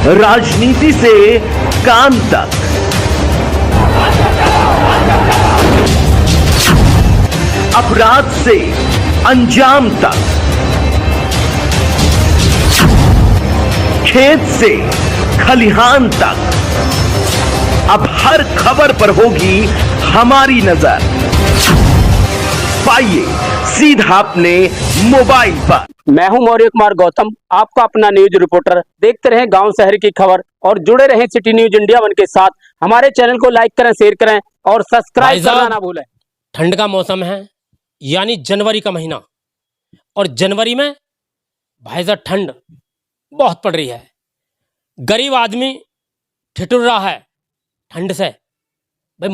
राजनीति से काम तक, अपराध से अंजाम तक, खेत से खलिहान तक, अब हर खबर पर होगी हमारी नजर। पाइए सीधा अपने मोबाइल पर। मैं हूं मौर्य कुमार गौतम, आपका अपना न्यूज रिपोर्टर। देखते रहें गांव शहर की खबर और जुड़े रहें सिटी न्यूज इंडिया वन के साथ। हमारे चैनल को लाइक करें, शेयर करें और सब्सक्राइब करना ना भूलें। ठंड का मौसम है, यानी जनवरी का महीना, और जनवरी में भाई साहब ठंड बहुत पड़ रही है। गरीब आदमी ठिठुर रहा है ठंड से। भाई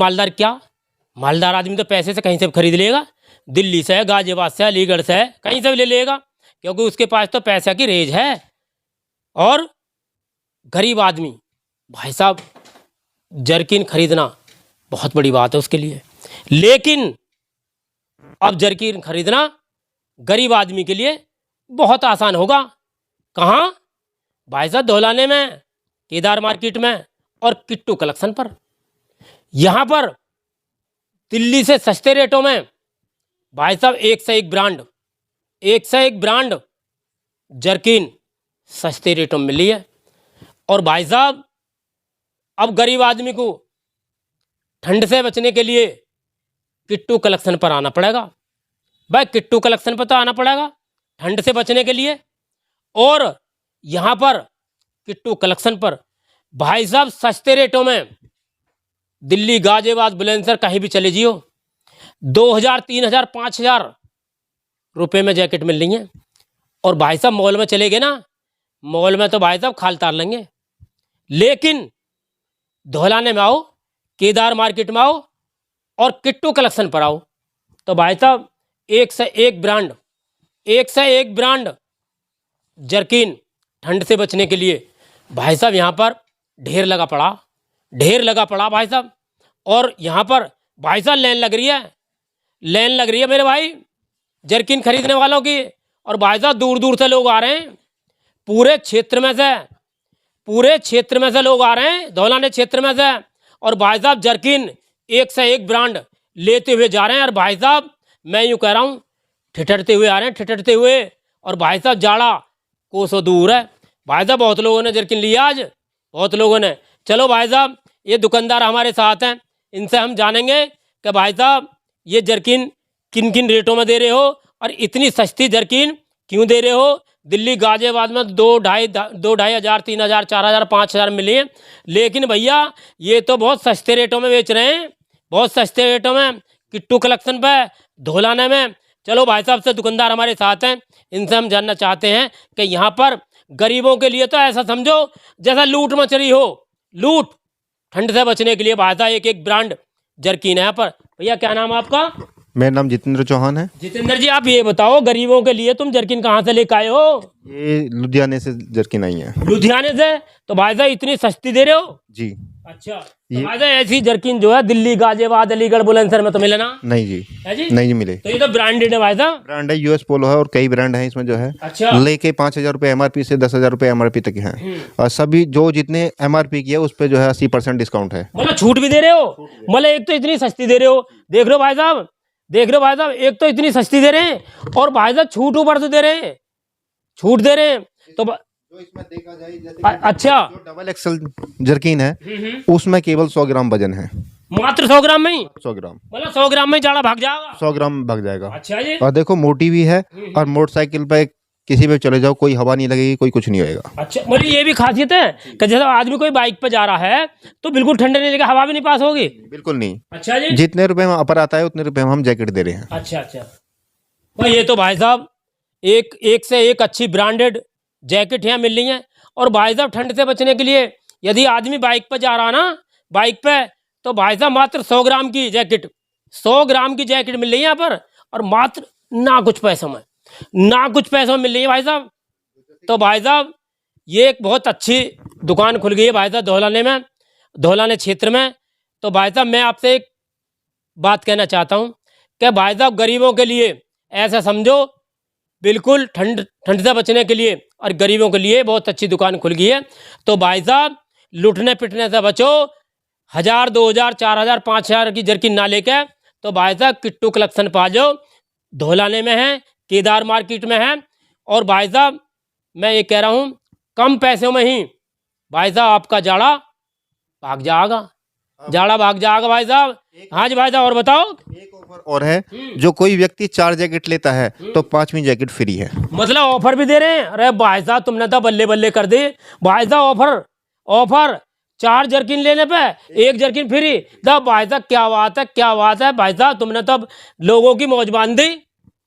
मालदार आदमी तो पैसे से कहीं से भी खरीद लेगा, दिल्ली से, गाजियाबाद से, अलीगढ़ से, कहीं से भी ले लेगा, क्योंकि उसके पास तो पैसा की रेज है। और गरीब आदमी भाई साहब जर्किन खरीदना बहुत बड़ी बात है उसके लिए। लेकिन अब जर्किन खरीदना गरीब आदमी के लिए बहुत आसान होगा। कहाँ? भाई साहब धौलाने में, केदार मार्केट में और किट्टू कलेक्शन पर। यहाँ पर दिल्ली से सस्ते रेटों में भाई साहब एक से एक ब्रांड जर्किन सस्ते रेटों में मिली है। और भाई साहब अब गरीब आदमी को ठंड से बचने के लिए किट्टू कलेक्शन पर आना पड़ेगा। भाई किट्टू कलेक्शन पर तो आना पड़ेगा ठंड से बचने के लिए। और यहाँ पर किट्टू कलेक्शन पर भाई साहब सस्ते रेटों में दिल्ली, गाजियाबाद, बुलंदशहर कहीं भी चले जियो 2000, 3000, 5000 रुपये में जैकेट मिल रही है। और भाई साहब मॉल में चले गए ना, मॉल में तो भाई साहब खाल तार लेंगे। लेकिन धौलाने में आओ, केदार मार्केट में आओ और किट्टू कलेक्शन पर आओ, तो भाई साहब एक से एक ब्रांड जर्किन ठंड से बचने के लिए भाई साहब यहाँ पर ढेर लगा पड़ा भाई साहब। और यहाँ पर भाई साहब लाइन लग रही है मेरे भाई जर्किन खरीदने वालों की। और भाई साहब दूर दूर से लोग आ रहे हैं, पूरे क्षेत्र में से लोग आ रहे हैं, धौलाने क्षेत्र में से। और भाई साहब जर्किन एक से एक ब्रांड लेते हुए जा रहे हैं। और भाई साहब मैं यूँ कह रहा हूँ ठिठरते हुए आ रहे हैं, ठिठरते हुए। और भाई साहब जाड़ा कोसों दूर है। भाई साहब बहुत लोगों ने जर्किन लिया आज, बहुत लोगों ने। चलो भाई साहब ये दुकानदार हमारे साथ हैं, इनसे हम जानेंगे कि भाई साहब ये जर्किन किन किन रेटों में दे रहे हो और इतनी सस्ती जर्किन क्यों दे रहे हो। दिल्ली, गाजियाबाद में 2,500, 3,000, 4,000, 5,000 मिली है। लेकिन भैया ये तो बहुत सस्ते रेटों में बेच रहे हैं, बहुत सस्ते रेटों में किट्टू कलेक्शन पे धौलाने में। चलो भाई साहब से दुकानदार हमारे साथ हैं, इनसे हम जानना चाहते हैं कि यहाँ पर गरीबों के लिए तो ऐसा समझो जैसा लूट मच रही हो, लूट। ठंड से बचने के लिए भाई साहब एक एक ब्रांड जर्किन है यहाँ पर। भैया क्या नाम है आपका? मेरा नाम जितेंद्र चौहान है। जितेंद्र जी आप ये बताओ गरीबों के लिए तुम जर्किन कहाँ से लेकर आए हो? ये लुधियाने से जर्किन आई है। लुधियाने से? तो भाई साहब इतनी सस्ती दे रहे हो? जी। अच्छा तो भाई साहब ऐसी जर्किन जो है दिल्ली, गाजियाबाद, अलीगढ़, बुलंदशहर में तो मिले ना? नहीं जी, है जी? नहीं जी मिले। तो ये तो ब्रांडेड है भाई साहब। ब्रांड है यूएस पोलो है और कई ब्रांड है इसमें जो है। अच्छा। लेके 5,000 रुपये एमआरपी से 10,000 रुपये एमआरपी तक हैं। और सभी जो जितने एमआरपी की है उस पे जो है 80% डिस्काउंट है। मतलब छूट भी दे रहे हो? मतलब एक तो इतनी सस्ती दे रहे हो, देख रहे हो भाई साहब, एक तो इतनी सस्ती दे रहे हैं और भाई साहब छूट ऊपर से दे रहे हैं, छूट दे रहे हैं। तो जो इसमें देखा जाए जैसे अच्छा जो डबल एक्सल जर्किन है उसमें केवल 100 ग्राम वजन है, मात्र 100 ग्राम में ही? 100 ग्राम, मतलब 100 ग्राम में जाड़ा भाग जाएगा? 100 ग्राम भाग जाएगा। अच्छा जी। और देखो मोटी भी है और मोटरसाइकिल पे किसी पे चले जाओ कोई हवा नहीं लगेगी, कोई कुछ नहीं होएगा। अच्छा मतलब ये भी खासियत है कि जैसे आदमी कोई बाइक पे जा रहा है तो बिल्कुल ठंडे नहीं लगेगा, हवा भी नहीं पास होगी? बिल्कुल नहीं। अच्छा जी। जितने रुपए में अपर आता है उतने रुपए में हम जैकेट दे रहे हैं। अच्छा भाई ये तो भाई साहब एक से एक अच्छी ब्रांडेड जैकेट यहाँ मिल रही है। और भाई साहब ठंड से बचने के लिए यदि आदमी बाइक पे जा रहा ना, बाइक पे, तो भाई साहब मात्र 100 ग्राम की जैकेट, 100 ग्राम की जैकेट मिल रही है यहाँ पर। और मात्र ना कुछ पैसों में मिल रही है भाई साहब। तो भाई साहब ये एक बहुत अच्छी दुकान खुल गई है भाई साहब धौलाने में, धौलाने क्षेत्र में। तो भाई साहब मैं आपसे एक बात कहना चाहता हूँ कि भाई साहब गरीबों के लिए ऐसा समझो बिल्कुल ठंड से बचने के लिए और गरीबों के लिए बहुत अच्छी दुकान खुल गई है। तो भाई साहब लुटने पिटने से बचो, 1000 2000 4000 5000 की जर्किन ना लेके तो भाई साहब किट्टू कलेक्शन पा जाओ। धौलाने में है, केदार मार्केट में है। और भाई साहब मैं ये कह रहा हूँ कम पैसों में ही भाई साहब आपका जाड़ा भाग जाएगा, जाड़ा भाग जाएगा भाई साहब। हाँ जी भाई साहब और बताओ। एक ऑफर और है, जो कोई व्यक्ति 4 जैकेट लेता है तो 5वीं जैकेट फ्री है। मतलब ऑफर भी दे रहे हैं। अरे भाई साहब तुमने तो बल्ले बल्ले कर दी भाई साहब। ऑफर 4 जर्किन लेने पे 1 जर्किन फ्री। तो भाई साहब क्या बात है, क्या बात है भाई साहब, तुमने तो लोगों की मौज बांध दी।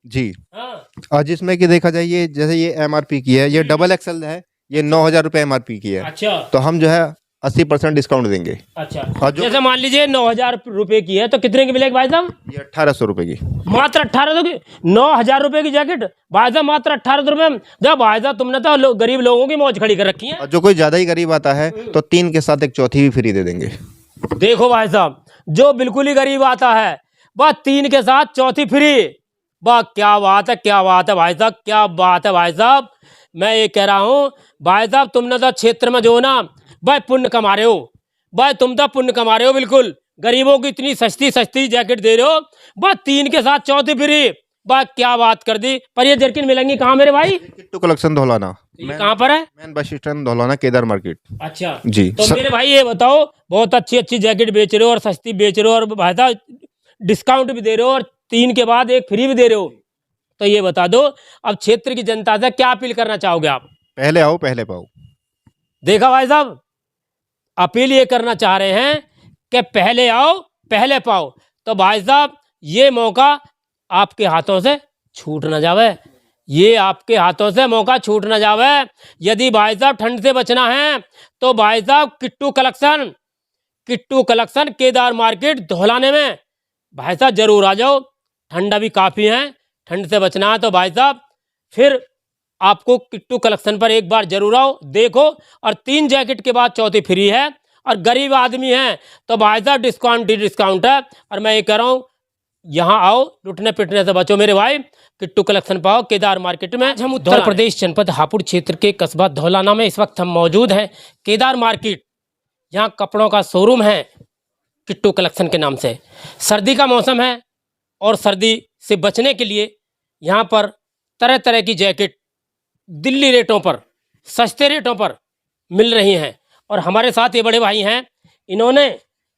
जी हाँ। और जिसमें कि देखा जाए ये जैसे ये MRP की है, ये डबल एक्सल है, ये 9000 रुपये MRP की है। अच्छा तो हम जो है 80% डिस्काउंट देंगे। अच्छा और जो जैसे मान लीजिए 9000 रुपए की है तो कितने की मिलेगी भाई साहब? ये 1800 रुपये की। मात्र 1800 की 9000 रुपए की जैकेट भाई साहब, मात्र 1800 रुपए में। जब भाई साहब तुमने तो गरीब लोगों की मौज खड़ी कर रखी है। और जो कोई ज़्यादा ही गरीब आता है तो 3 के साथ एक चौथी भी फ्री दे देंगे। देखो भाई साहब जो बिल्कुल ही गरीब आता है वह 3 के साथ चौथी फ्री। वाह क्या बात है, क्या बात है भाई साहब, क्या बात है भाई साहब। मैं ये कह रहा हूँ भाई साहब तुमने तो क्षेत्र में जो ना भाई पुण्य कमा रहे हो भाई, तुम तो पुण्य कमा रहे हो बिल्कुल। गरीबों को इतनी सस्ती सस्ती जैकेट दे रहे हो बस 3 के साथ चौथी फ्री। बस क्या बात कर दी। पर ये जर्किन मिलेंगी कहाँ मेरे भाई? किट्टू कलेक्शन धौलाना। ये कहाँ पर है? Main bus stand Dhaulana, Kedar market. अच्छा जी तो मेरे भाई ये बताओ, बहुत अच्छी अच्छी जैकेट बेच रहे हो और सस्ती बेच रहे हो और भाई साहब डिस्काउंट भी दे रहे हो और 3 के बाद 1 फ्री भी दे रहे हो। तो ये बता दो अब क्षेत्र की जनता से क्या अपील करना चाहोगे आप? पहले आओ पहले पाओ। देखा भाई साहब, अपील ये करना चाह रहे हैं कि पहले आओ पहले पाओ। तो भाई साहब ये मौका आपके हाथों से छूट ना जावे, ये आपके हाथों से मौका छूट ना जावे। यदि भाई साहब ठंड से बचना है तो भाई साहब किट्टू कलेक्शन केदार मार्केट धौलाने में भाई साहब जरूर आ जाओ। ठंडा भी काफ़ी है, ठंड से बचना है तो भाई साहब फिर आपको किट्टू कलेक्शन पर एक बार जरूर आओ, देखो। और 3 जैकेट के बाद चौथी फ्री है। और गरीब आदमी है तो भाई साहब डिस्काउंट ही डिस्काउंट है। और मैं ये कह रहा हूँ यहाँ आओ, लुटने पिटने से बचो मेरे भाई, किट्टू कलेक्शन पाओ केदार मार्केट में। हम उत्तर प्रदेश जनपद हापुड़ क्षेत्र के कस्बा धौलाना में इस वक्त हम मौजूद हैं। केदार मार्केट, यहाँ कपड़ों का शोरूम है किट्टू कलेक्शन के नाम से। सर्दी का मौसम है और सर्दी से बचने के लिए यहाँ पर तरह तरह की जैकेट दिल्ली रेटों पर, सस्ते रेटों पर मिल रही हैं। और हमारे साथ ये बड़े भाई हैं, इन्होंने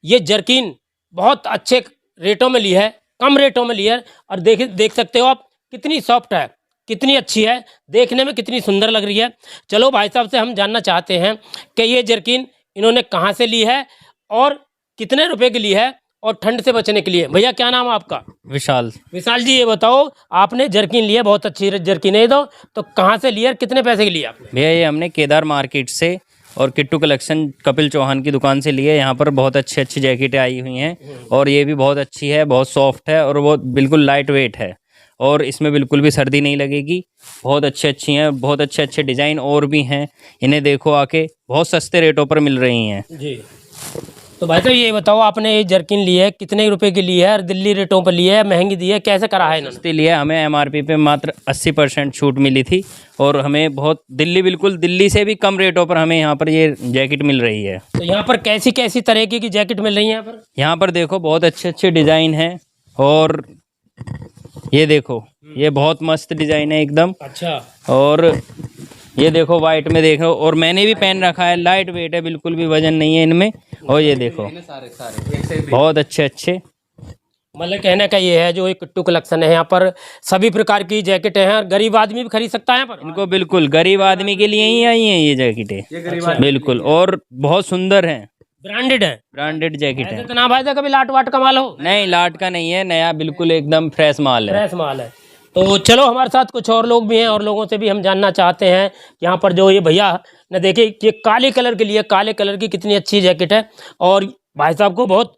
ये जर्किन बहुत अच्छे रेटों में ली है, कम रेटों में ली है। और देख सकते हो आप कितनी सॉफ्ट है, कितनी अच्छी है, देखने में कितनी सुंदर लग रही है। चलो भाई साहब से हम जानना चाहते हैं कि ये जर्किन इन्होंने कहाँ से ली है और कितने रुपए की ली है और ठंड से बचने के लिए। भैया क्या नाम है आपका? विशाल। विशाल जी ये बताओ, आपने जर्किन लिया, बहुत अच्छी जर्किन है तो कहाँ से लिया, कितने पैसे की लिया आपने? भैया ये हमने केदार मार्केट से और किट्टू कलेक्शन कपिल चौहान की दुकान से लिए। यहाँ पर बहुत अच्छी अच्छी जैकेटें आई हुई हैं और ये भी बहुत अच्छी है, बहुत सॉफ्ट है और वो बिल्कुल लाइट वेट है और इसमें बिल्कुल भी सर्दी नहीं लगेगी। बहुत अच्छी हैं, बहुत अच्छे अच्छे डिज़ाइन और भी हैं, इन्हें देखो आके, बहुत सस्ते रेटों पर मिल रही हैं जी। तो भाई साहब ये बताओ, आपने ये जर्किन ली है, कितने रुपए की ली है और दिल्ली रेटों पर ली है, महंगी दी है, कैसे करा है इन्होंने? सस्ती लिया, हमें MRP पे मात्र 80% छूट मिली थी और हमें बहुत बिल्कुल दिल्ली से भी कम रेटों पर हमें यहाँ पर ये जैकेट मिल रही है। तो यहाँ पर कैसी कैसी तरह की जैकेट मिल रही है यहाँ पर? यहाँ पर देखो बहुत अच्छे अच्छे डिज़ाइन हैं और ये देखो ये बहुत मस्त डिज़ाइन है एकदम। अच्छा। और ये देखो वाइट में देखो, और मैंने भी पहन रखा है, लाइट वेट है, बिल्कुल भी वजन नहीं है इनमें। और ये देखो बहुत अच्छे मतलब कहने का ये है जो ये किट्टू कलेक्शन है, यहाँ पर सभी प्रकार की जैकेटें हैं और गरीब आदमी भी खरीद सकता है यहाँ पर। इनको बिल्कुल गरीब आदमी के लिए ही आई हैं ये जैकेटें, बिल्कुल, और बहुत सुंदर हैं, ब्रांडेड है, ब्रांडेड जैकेट है। तो ना भाई साहब कभी लाट वाट का माल हो? नहीं, लाट का नहीं है, नया बिल्कुल एकदम फ्रेश माल है। फ्रेश माल है। तो चलो हमारे साथ कुछ और लोग भी हैं और लोगों से भी हम जानना चाहते हैं। यहाँ पर जो ये भैया ने देखिए कि काले कलर के लिए, काले कलर की कितनी अच्छी जैकेट है और भाई साहब को बहुत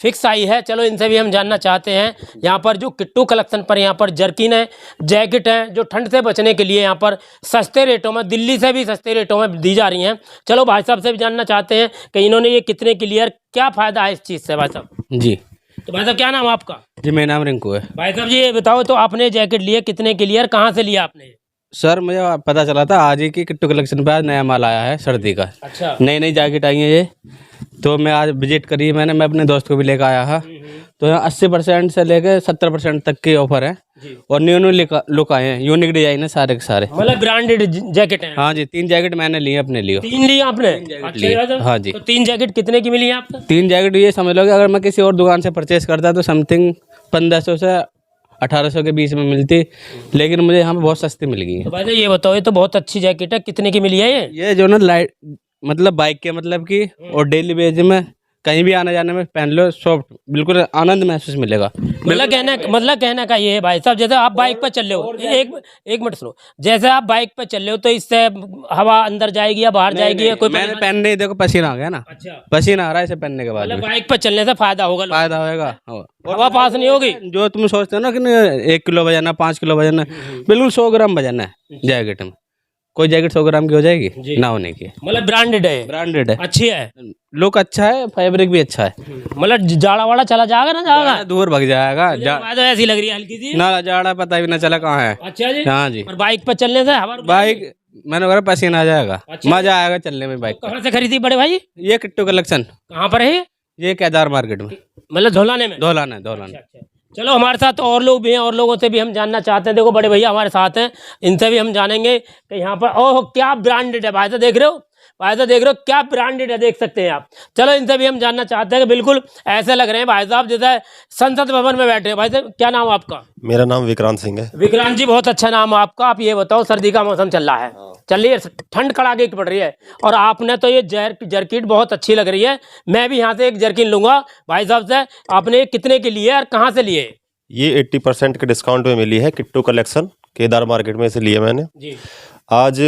फिक्स आई है। चलो इनसे भी हम जानना चाहते हैं। यहाँ पर जो किट्टू कलेक्शन पर यहाँ पर जर्किन है, जैकेट है जो ठंड से बचने के लिए यहाँ पर सस्ते रेटों में, दिल्ली से भी सस्ते रेटों में दी जा रही हैं। चलो भाई साहब से भी जानना चाहते हैं कि इन्होंने ये कितने की लिया, क्या फ़ायदा है इस चीज़ से भाई साहब? जी। तो भाई साहब क्या नाम है आपका? जी मेरा नाम रिंकू है। भाई साहब जी ये बताओ, तो आपने जैकेट लिए कितने की लिया और कहाँ से लिया आपने? सर मुझे पता चला था आज ही कि किट्टू कलेक्शन पे आज नया माल आया है सर्दी का। अच्छा। नई नई जैकेट आई है ये, तो मैं आज विजिट करी है मैंने, मैं अपने दोस्त को भी लेकर आया है। तो यहाँ 80% से लेकर 70% तक की ऑफर है और न्यू लुक आए हैं, यूनिक डिजाइन है सारे के सारे। मतलब ब्रांडेड जैकेट है। हाँ जी, 3 जैकेट मैंने ली है अपने लिए। 3 ली आपने? जैकेट अच्छा ली। यार। हाँ जी। तो 3 जैकेट कितने की मिली है आपको? 3 जैकेट ये समझ लो कि अगर मैं किसी और दुकान से परचेस करता तो समथिंग 1500 से 1800 के बीच में मिलती, लेकिन मुझे यहाँ पे बहुत सस्ती मिल गई है। तो भाई साहब ये बताओ, ये तो बहुत अच्छी जैकेट है, कितने की मिली है ये? ये जो ना लाइट मतलब बाइक के मतलब की और डेली बेस में कहीं भी आने जाने में पहन लो, सॉफ्ट बिल्कुल आनंद महसूस मिलेगा। मतलब कहना का ये है भाई साहब, जैसे आप बाइक पर चल रहे हो, एक मिनट सुनो, जैसे आप बाइक पर चल रहे हो तो इससे हवा अंदर जाएगी या बाहर जाएगी या कोई मैंने पहनने ही देखो पसीना आ गया ना। अच्छा। पसीना आ रहा है इसे पहनने के बाद मतलब में। बाइक पर चलने से फायदा होगा लोगों फायदा होएगा। हाँ। को। हवा पास नहीं होगी। जो तुम सोचते हो ना कि 1 किलो वजन है, 5 किलो वजन है, बिल्कुल 100 ग्राम वजन है जैकेट में। कोई जैकेट 100 ग्राम की हो जाएगी ना होने की। मतलब ब्रांडेड है, ब्रांडेड है, अच्छी है, लुक अच्छा है, फैब्रिक भी अच्छा है। मतलब जाड़ा वाड़ा चला जाएगा ना जाएगा? दूर भाग जाएगा। तो ऐसी लग रही है हल्की सी। ना जाड़ा पता भी ना चला कहाँ है। अच्छा जी। हाँ जी। और बाइक पर चलने से हवा बाइक मैंने बोला पसीना आ जाएगा। अच्छा। मजा आएगा चलने में बाइक पर। कहाँ से खरीदी बड़े भाई? ये किट्टू कलेक्शन कहाँ पर है ये केदार मार्केट में, मतलब धौलाने में? धौलाना है, धौलाना। अच्छा। चलो हमारे साथ और लोग भी हैं, और लोगों से भी हम जानना चाहते हैं। देखो बड़े भैया हमारे साथ हैं, इनसे भी हम जानेंगे कि यहाँ पर ओह क्या ब्रांडेड है। भाई साहब देख रहे हो, भाई साहब देख रहे हो क्या ब्रांडेड है, देख सकते हैं आप। चलो इनसे भी हम जानना चाहते हैं कि बिल्कुल ऐसे लग रहे हैं भाई साहब जैसे संसद भवन में बैठे हैं। भाई साहब क्या नाम आपका? मेरा नाम विक्रांत सिंह है। विक्रांत जी, बहुत अच्छा नाम आपका। आप ये बताओ, सर्दी का मौसम चल रहा है, चल रही है, ठंड कड़ाके की पड़ रही है, और आपने तो ये जर्किट बहुत अच्छी लग रही है। मैं भी यहाँ से एक जर्किन लूंगा भाई साहब से। आपने कितने की लिए और कहाँ से लिए? ये 80% के डिस्काउंट में मिली है, किट्टू कलेक्शन केदार मार्केट में से लिए मैंने जी। आज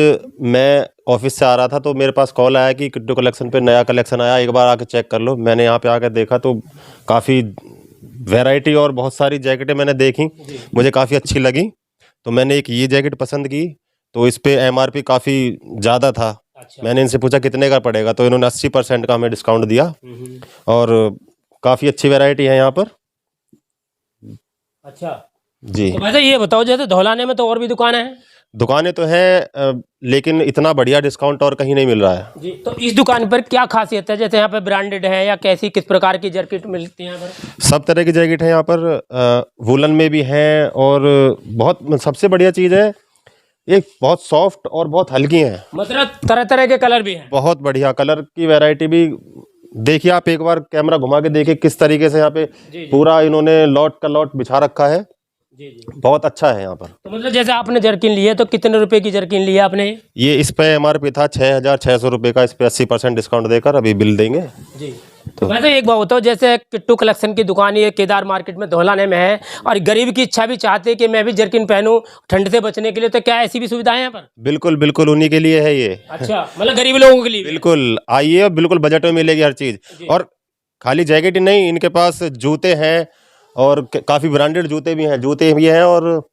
मैं ऑफिस से आ रहा था तो मेरे पास कॉल आया कि किट्टू कलेक्शन पे नया कलेक्शन आया, एक बार आके चेक कर लो। मैंने यहाँ पे आकर देखा तो काफ़ी वैरायटी और बहुत सारी जैकेटें मैंने देखी, मुझे काफ़ी अच्छी लगी। तो मैंने एक ये जैकेट पसंद की, तो इस पे MRP काफ़ी ज़्यादा था। अच्छा। मैंने इनसे पूछा कितने का पड़ेगा, तो इन्होंने 80% का हमें डिस्काउंट दिया और काफ़ी अच्छी वैरायटी है यहाँ पर। अच्छा जी। तो भाई साहब ये बताओ, जैसे धौलाने में तो और भी दुकानें हैं? दुकानें तो हैं लेकिन इतना बढ़िया डिस्काउंट और कहीं नहीं मिल रहा है जी। तो इस दुकान पर क्या खासियत है, जैसे यहाँ पे ब्रांडेड है या कैसी किस प्रकार की जैकेट मिलती है यहाँ पर? सब तरह की जैकेट है यहाँ पर, वुलन में भी हैं और बहुत सबसे बढ़िया चीज़ है ये बहुत सॉफ्ट और बहुत हल्की हैं। मतलब तरह तरह के कलर भी हैं? बहुत बढ़िया कलर की वैरायटी भी। देखिए आप एक बार कैमरा घुमा के देखिए किस तरीके से यहाँ पे पूरा इन्होंने लॉट का लॉट बिछा रखा है। जी जी। बहुत अच्छा है यहाँ पर। तो मतलब जैसे आपने जर्किन ली है तो कितने रुपए की जर्किन ली है आपने? ये इस पे MRP था 6,600 रुपये का, इस पे 80% डिस्काउंट देकर अभी बिल देंगे। जी। तो वैसे एक बात बताओ, जैसे किट्टू कलेक्शन की दुकान ये केदार मार्केट में धौलाने में है, और गरीब की इच्छा भी चाहते हैं कि मैं भी जर्किन पहनूं ठंड से बचने के लिए, तो क्या ऐसी भी सुविधाएं यहाँ पर? बिल्कुल बिल्कुल उन्हीं के लिए है ये। अच्छा, मतलब गरीब लोगों के लिए भी? बिल्कुल आइए और बिल्कुल बजट में मिलेगी हर चीज़। और खाली जैकेट ही नहीं, इनके पास जूते हैं और काफ़ी ब्रांडेड जूते भी हैं, और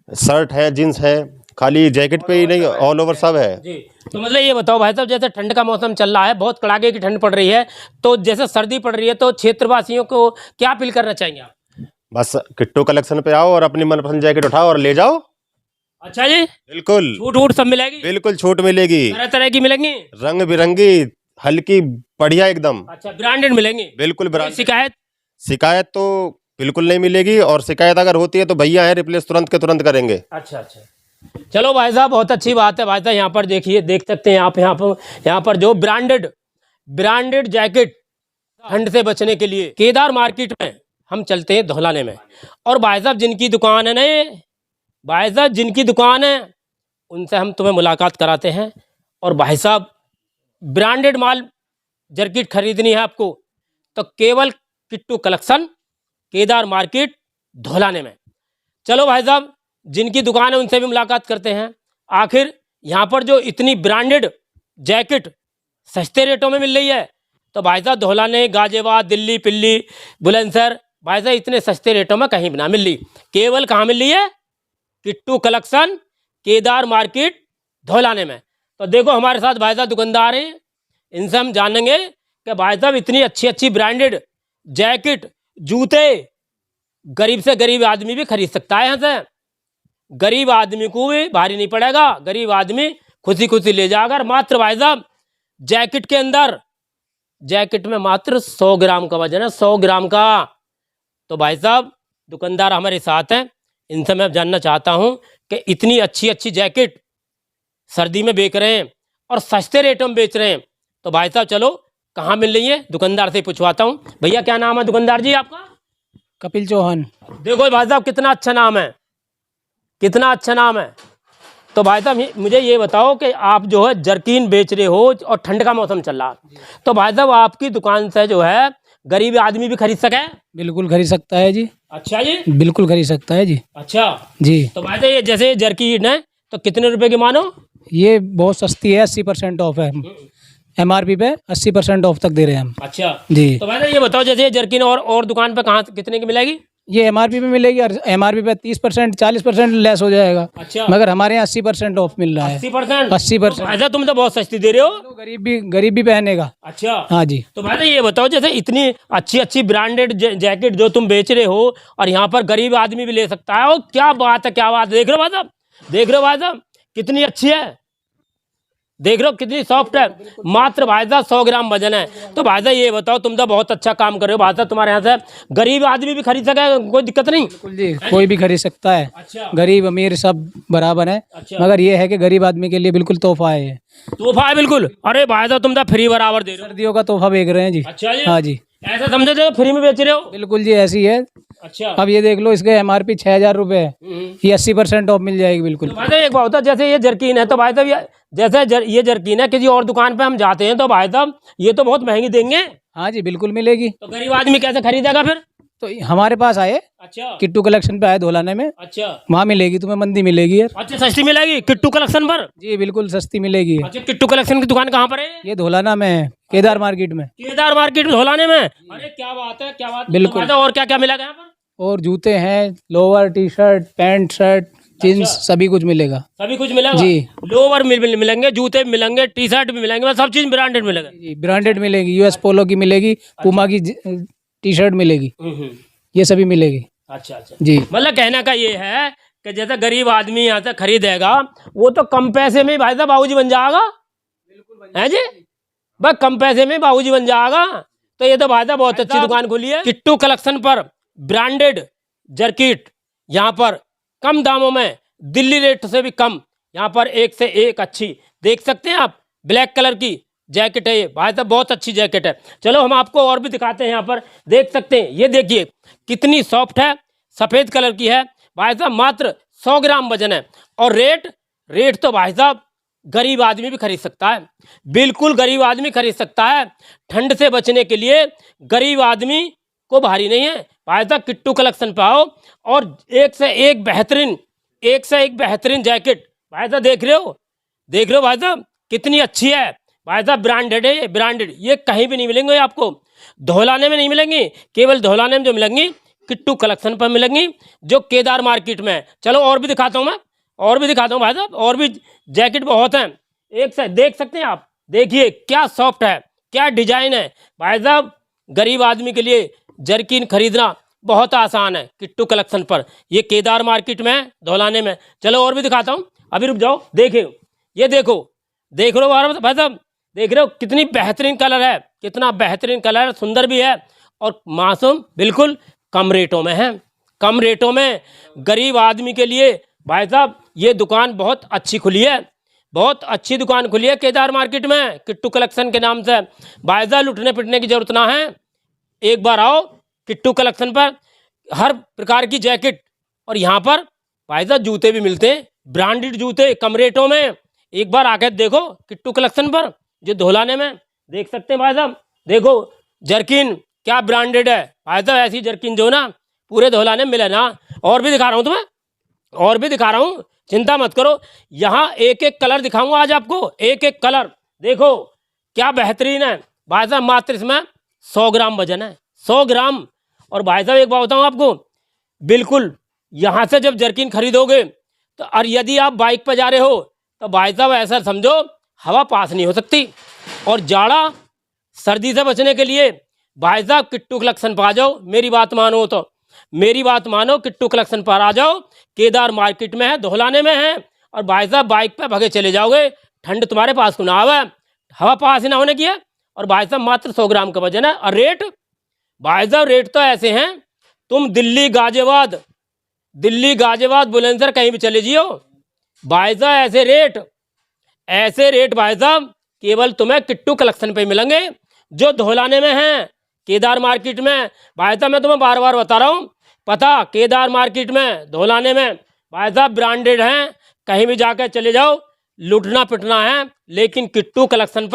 शर्ट है, जींस है। खाली जैकेट पे ही नहीं, ऑल ओवर सब है। जी। तो मतलब ये बताओ भाई साहब, जैसे ठंड का मौसम चल रहा है, बहुत कड़ाके की ठंड पड़ रही है, तो जैसे सर्दी पड़ रही है तो क्षेत्रवासियों को क्या अपील करना चाहेंगे आप? बस किट्टू कलेक्शन पे आओ और अपनी मनपसंद जैकेट उठाओ और ले जाओ। अच्छा जी। बिल्कुल छूट वूट सब मिलेगी? बिल्कुल छूट मिलेगी, तरह तरह की मिलेंगी, रंग बिरंगी, हल्की, बढ़िया एकदम। अच्छा, ब्रांडेड मिलेंगी? बिल्कुल कोई ब्रांड। शिकायत? तो बिल्कुल नहीं मिलेगी, और शिकायत अगर होती है तो भैया है, रिप्लेस तुरंत के तुरंत करेंगे। अच्छा अच्छा। चलो भाई साहब, बहुत अच्छी बात है भाई साहब। यहाँ पर देखिए, देख सकते हैं आप, यहाँ पर जो ब्रांडेड जैकेट ठंड से बचने के लिए केदार मार्केट में हम चलते हैं धौलाने में। और भाई साहब जिनकी दुकान है ना, भाई साहब जिनकी दुकान है उनसे हम तुम्हें मुलाकात कराते हैं। और भाई साहब ब्रांडेड माल जैकेट खरीदनी है आपको तो केवल किट्टू कलेक्शन केदार मार्केट धौलाने में। चलो भाई साहब जिनकी दुकान है उनसे भी मुलाकात करते हैं। आखिर यहाँ पर जो इतनी ब्रांडेड जैकेट सस्ते रेटों में मिल रही है, तो भाई साहब धौलाने, गाजियाबाद, दिल्ली, पिल्ली, बुलंदशहर, भाई साहब इतने सस्ते रेटों में कहीं भी ना मिल रही। केवल कहाँ मिल रही है? किट्टू कलेक्शन केदार मार्केट धौलाने में। तो देखो हमारे साथ भाई साहब दुकानदार हैं, इनसे हम जानेंगे कि भाई साहब इतनी अच्छी अच्छी ब्रांडेड जैकेट, जूते गरीब से गरीब आदमी भी खरीद सकता है यहाँ से। गरीब आदमी को भी भारी नहीं पड़ेगा, गरीब आदमी खुशी खुशी ले जाएगा। और मात्र भाई साहब जैकेट के अंदर, जैकेट में मात्र 100 ग्राम का वजन है, 100 ग्राम का। तो भाई साहब दुकानदार हमारे साथ हैं, इनसे मैं जानना चाहता हूं कि इतनी अच्छी अच्छी जैकेट सर्दी में बेच रहे हैं और सस्ते रेटों में बेच रहे हैं, तो भाई साहब चलो कहाँ मिल रही है, दुकानदार से पूछवाता हूँ। भैया क्या नाम है दुकानदार जी आपका? कपिल चौहान। देखो भाई साहब कितना अच्छा नाम है, कितना अच्छा नाम है। तो भाई साहब मुझे ये बताओ कि आप जो है जर्किन बेच रहे हो और ठंड का मौसम चल रहा है, तो भाई साहब आपकी दुकान से जो है गरीब आदमी भी खरीद सके? बिल्कुल खरीद सकता है जी। अच्छा जी, बिल्कुल खरीद सकता है जी। अच्छा जी। तो भाई साहब ये जैसे जर्किन है तो कितने रुपए की मानो? ये बहुत सस्ती है, 80% ऑफ है। MRP पे 80% ऑफ तक दे रहे हैं हम। अच्छा जी। तो भाई साहब ये बताओ जैसे ये जर्किन और दुकान पे कहाँ कितने की मिलेगी? ये MRP पे मिलेगी और MRP पे 30% 40% लेस हो जाएगा। अच्छा। मगर हमारे यहाँ 80% ऑफ मिल रहा है। 80%? 80%। भाई साहब तुम तो बहुत सस्ती दे रहे हो। तो गरीब भी पहनेगा। अच्छा हाँ जी। तो भाई साहब ये बताओ जैसे इतनी अच्छी अच्छी ब्रांडेड जैकेट जो तुम बेच रहे हो और यहाँ पर गरीब आदमी भी ले सकता है, और क्या बात है, क्या बात है। देख रहे हो भाई साहब, देख रहे हो भाई साहब कितनी अच्छी है, देख रहे हो कितनी सॉफ्ट है, मात्र भाई साहब 100 ग्राम वजन है। तो भाई साहब ये बताओ तुम तो बहुत अच्छा काम कर रहे हो भाई साहब, तुम्हारे यहाँ से गरीब आदमी भी खरीद सके, कोई दिक्कत नहीं? बिल्कुल जी, कोई भी खरीद सकता है। अच्छा। गरीब अमीर सब बराबर है। अच्छा। मगर ये है कि गरीब आदमी के लिए बिल्कुल तोहफा है ये। तोहफा है बिल्कुल। अरे भाई साहब तुम तो फ्री बराबर दे रहे हो। सर्दियों का तोहफा बेच रहे हैं जी। अच्छा जी, हाँ जी। ऐसा समझो जो फ्री में बेच रहे हो? बिल्कुल जी, ऐसी है। अच्छा। अब ये देख लो, इसके MRP 6000 रुपये है, ये 80% ऑफ मिल जाएगी बिल्कुल। तो भाई साहब एक बात होता जैसे ये जर्किन है, तो भाई साहब ये जर्किन है किसी और दुकान पे हम जाते हैं तो भाई साहब ये तो बहुत महंगी देंगे। हाँ जी बिल्कुल मिलेगी। तो गरीब आदमी कैसे खरीदेगा फिर? तो हमारे पास आए, अच्छा किट्टू कलेक्शन पे आए धोलाने में, अच्छा वहाँ मिलेगी तुम्हें, मंदी मिलेगी यार। अच्छा सस्ती मिलेगी किट्टू कलेक्शन पर? जी बिल्कुल सस्ती मिलेगी। अच्छा किट्टू कलेक्शन की दुकान कहाँ पर है? ये धोलाना में है, केदार मार्केट में। केदार मार्केट में धोलाने में? अरे क्या बात है, क्या बात है। बिल्कुल। तो भाई साहब और क्या क्या मिलेगा यहाँ पर? और जूते हैं, lower, T-shirt, pant, shirt, jeans, सभी कुछ मिलेगा। सभी कुछ मिलेगा जी। लोअर मिलेंगे, जूते भी मिलेंगे, टी शर्ट भी मिलेंगे, सब चीज ब्रांडेड मिलेगा। जी ब्रांडेड मिलेगी, US पोलो की मिलेगी, पुमा की टी-शर्ट मिलेगी, ये सभी मिलेगी। अच्छा अच्छा जी। मतलब कहने का ये है कि जैसे गरीब आदमी यहाँ से खरीदेगा वो तो कम पैसे में ही भाई साहब बाबूजी बन जाएगा, है जी, बस कम पैसे में बाबूजी बन जाएगा। तो ये तो भाई साहब बहुत अच्छी दुकान खुली है किट्टू कलेक्शन पर, ब्रांडेड जर्किट यहाँ पर कम दामों में, दिल्ली रेट से भी कम, यहाँ पर एक से एक अच्छी। देख सकते हैं आप, ब्लैक कलर की जैकेट है ये भाई साहब, बहुत अच्छी जैकेट है। चलो हम आपको और भी दिखाते हैं, यहाँ पर देख सकते हैं, ये देखिए कितनी सॉफ्ट है, सफ़ेद कलर की है भाई साहब, मात्र 100 ग्राम वजन है। और रेट तो भाई साहब गरीब आदमी भी खरीद सकता है, बिल्कुल गरीब आदमी खरीद सकता है। ठंड से बचने के लिए गरीब आदमी को भारी नहीं है भाई साहब। किट्टू कलेक्शन पे आओ और एक से एक बेहतरीन जैकेट भाई साहब देख रहे हो भाई साहब कितनी अच्छी है भाई साहब, ब्रांडेड है ये, ब्रांडेड। ये कहीं भी नहीं मिलेंगे आपको, धौलाने में नहीं मिलेंगी, केवल धौलाने में जो मिलेंगी किट्टू कलेक्शन पर मिलेंगी जो केदार मार्केट में है। चलो और भी दिखाता हूँ मैं, और भी दिखाता हूँ भाई साहब, और भी जैकेट बहुत हैं। एक से देख सकते हैं आप, देखिए क्या सॉफ्ट है, क्या डिजाइन है भाई साहब। गरीब आदमी के लिए जर्किन खरीदना बहुत आसान है किट्टू कलेक्शन पर, ये केदार मार्केट में है, धौलाने में। चलो और भी दिखाता हूँ, अभी रुक जाओ। देखिए ये देखो, देख रहे हो भाई साहब, देख रहे हो कितनी बेहतरीन कलर है, कितना बेहतरीन कलर है, सुंदर भी है और मासूम, बिल्कुल कम रेटों में है, कम रेटों में गरीब आदमी के लिए भाई साहब ये दुकान बहुत अच्छी खुली है, बहुत अच्छी दुकान खुली है केदार मार्केट में किट्टू कलेक्शन के नाम से। भाई साहब लुटने पिटने की जरूरत ना है, एक बार आओ किट्टू कलेक्शन पर, हर प्रकार की जैकेट, और यहाँ पर भाई साहब जूते भी मिलते हैं, ब्रांडेड जूते कम रेटों में। एक बार आकर देखो किट्टू कलेक्शन पर जो धौलाने में, देख सकते हैं भाई साहब। देखो जर्किन क्या ब्रांडेड है भाई साहब, ऐसी जर्किन जो ना पूरे धौलाने में मिले ना। और भी दिखा रहा हूँ तुम्हें, और भी दिखा रहा हूँ, चिंता मत करो। यहाँ एक एक कलर दिखाऊंगा आज आपको, एक एक कलर देखो क्या बेहतरीन है भाई साहब। मात्र इसमें 100 ग्राम वजन है, 100 ग्राम। और भाई साहब एक बात बताऊँ आपको, बिल्कुल यहाँ से जब जर्किन खरीदोगे तो, और यदि आप बाइक पर जा रहे हो तो भाई साहब ऐसा समझो हवा पास नहीं हो सकती। और जाड़ा सर्दी से बचने के लिए भाई साहब किट्टू कलेक्शन पर आ जाओ, मेरी बात मानो तो, मेरी बात मानो, किट्टू कलेक्शन पर आ जाओ। केदार मार्केट में है, धोलाने में है। और भाई साहब बाइक पे भगे चले जाओगे, ठंड तुम्हारे पास को ना आवे, हवा पास ही ना होने की है। और भाई साहब मात्र 100 ग्राम का वजन है। और रेट भाई साहब रेट तो ऐसे हैं, तुम दिल्ली गाजियाबाद बुलंदशहर कहीं भी चले जियो भाई साहब, ऐसे रेट भाई साहब केवल तुम्हें किट्टू कलेक्शन पे मिलेंगे, जो धोलाने में है, केदार मार्केट में। भाई साहब मैं तुम्हें बार बार बता रहा हूँ, पता केदार मार्केट में, धोलाने में भाई साहब ब्रांडेड हैं, कहीं भी जाकर चले जाओ, लूटना पिटना है। लेकिन किट्टू कलेक्शन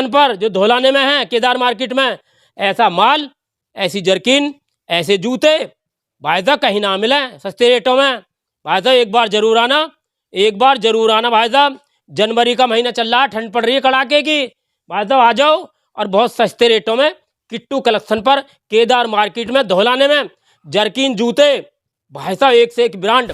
पर जो धोलाने में है, केदार मार्केट में, ऐसा माल, ऐसी जर्किन, ऐसे जूते भाई साहब कहीं ना मिले सस्ते रेटों में। भाई साहब एक बार जरूर आना भाई साहब। जनवरी का महीना चल रहा है, ठंड पड़ रही है कड़ाके की, भाई साहब आ जाओ और बहुत सस्ते रेटों में किट्टू कलेक्शन पर, केदार मार्केट में, धोलाने में, जर्किन, जूते भाई साहब एक से एक ब्रांड।